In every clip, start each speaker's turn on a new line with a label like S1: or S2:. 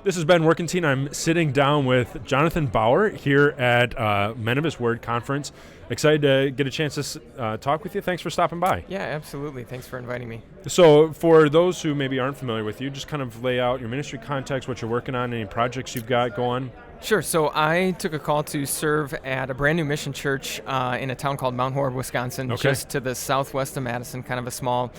S1: This has been Workentine. I'm sitting down with Jonathan Bauer here at Men of His Word Conference. Excited to get a chance to talk with you. Thanks for stopping by.
S2: Yeah, absolutely. Thanks for inviting me.
S1: So for those who maybe aren't familiar with you, just kind of lay out your ministry context, what you're working on, any projects you've got going.
S2: Sure. So I took a call to serve at a brand new mission church in a town called Mount Horeb, Wisconsin, just to the southwest of Madison, kind of a small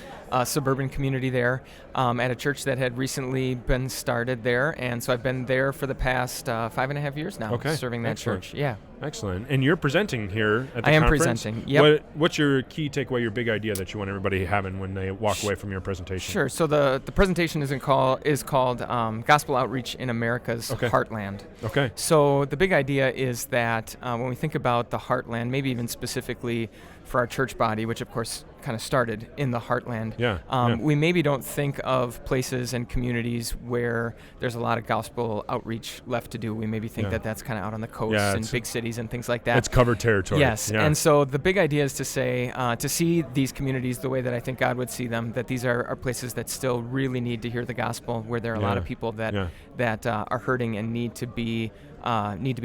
S2: suburban community there, at a church that had recently been started there. And so I've been there for the past 5.5 years now, serving that church. Yeah.
S1: Excellent. And you're presenting here at the conference.
S2: I am presenting, yep.
S1: What's your key takeaway, your big idea that you want everybody having when they walk away from your presentation?
S2: Sure. So the presentation is called Gospel Outreach in America's Heartland.
S1: Okay.
S2: So the big idea is that when we think about the heartland, maybe even specifically for our church body, which of course kind of started in the heartland, we maybe don't think of places and communities where there's a lot of gospel outreach left to do. We maybe think that that's kind of out on the coast and big cities and things like that.
S1: It's covered territory.
S2: Yes, and so the big idea is to say, to see these communities the way that I think God would see them, that these are places that still really need to hear the gospel, where there are a lot of people that are hurting and need to be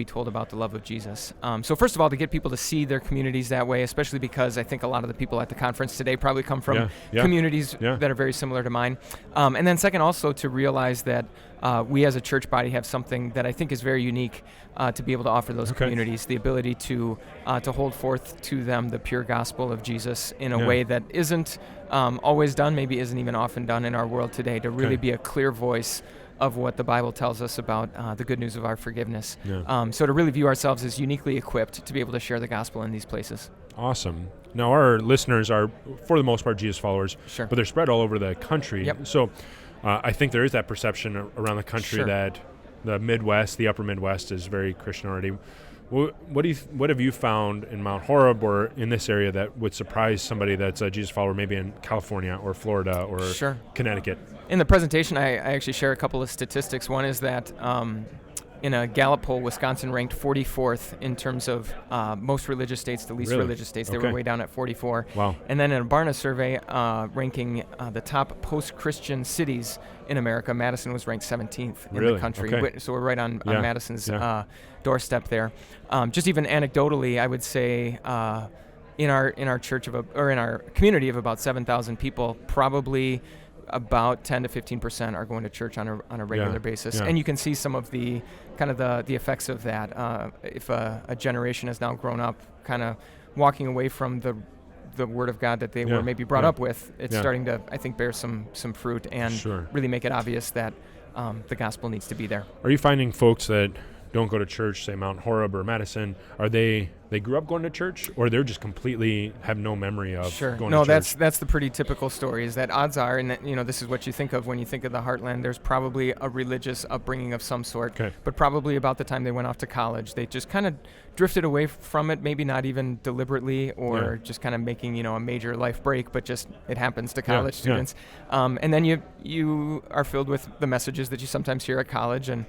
S2: told about the love of Jesus. So first of all, to get people to see their communities that way, especially because I think a lot of the people at the conference today probably come from communities that are very similar to mine. And then second, also to realize that we as a church body have something that I think is very unique to be able to offer those communities, the ability to hold forth to them the pure gospel of Jesus in a way that isn't always done, maybe isn't even often done in our world today, to really be a clear voice of what the Bible tells us about the good news of our forgiveness. So to really view ourselves as uniquely equipped to be able to share the gospel in these places.
S1: Awesome. Now our listeners are, for the most part, Jesus followers, but they're spread all over the country. So I think there is that perception around the country that the Midwest, the upper Midwest, is very Christian already. What have you found in Mount Horeb or in this area that would surprise somebody that's a Jesus follower, maybe in California or Florida or Connecticut?
S2: In the presentation, I actually share a couple of statistics. One is that in a Gallup poll, Wisconsin ranked 44th in terms of most religious states to least religious states. They were way down at 44.
S1: Wow.
S2: And then in a Barna survey ranking the top post-Christian cities in America, Madison was ranked 17th in the country. So we're right on Madison's doorstep there. Just even anecdotally, I would say in our church or in our community of about 7,000 people, probably about 10 to 15% are going to church on a regular basis. And you can see some of the kind of the effects of that. If a generation has now grown up kind of walking away from the Word of God that they were maybe brought up with, it's starting to, I think, bear some fruit and really make it obvious that the gospel needs to be there.
S1: Are you finding folks that don't go to church, say Mount Horeb or Madison, are they grew up going to church, or they're just completely have no memory of going to church?
S2: No, that's the pretty typical story, is that odds are, and this is what you think of when you think of the heartland, there's probably a religious upbringing of some sort, but probably about the time they went off to college, they just kind of drifted away from it, maybe not even deliberately or just kind of making, a major life break, but just it happens to college students. And then you are filled with the messages that you sometimes hear at college, and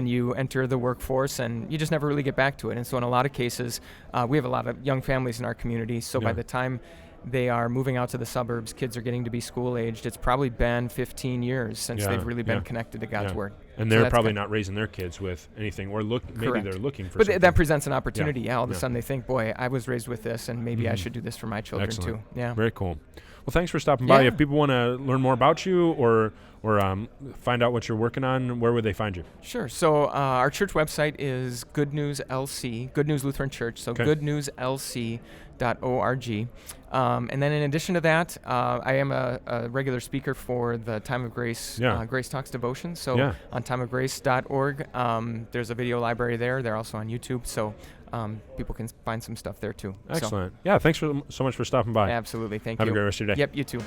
S2: you enter the workforce, and you just never really get back to it. And so in a lot of cases, we have a lot of young families in our community, so by the time they are moving out to the suburbs, kids are getting to be school-aged, it's probably been 15 years since they've really been connected to God's Word.
S1: And they're probably not raising their kids with anything, or maybe they're looking for something.
S2: But that presents an opportunity. All of a sudden they think, boy, I was raised with this, and maybe I should do this for my children too. Yeah.
S1: Very cool. Well, thanks for stopping by. If people want to learn more about you or find out what you're working on, where would they find you?
S2: Sure. So our church website is Good News LC, Good News Lutheran Church, so goodnewslc.org. And then in addition to that, I am a regular speaker for the Time of Grace Grace Talks devotion. So on timeofgrace.org, there's a video library there. They're also on YouTube. So people can find some stuff there too.
S1: Excellent. So. Yeah, thanks so much for stopping by.
S2: Absolutely. Thank you.
S1: Have a great rest of your day.
S2: Yep, you too.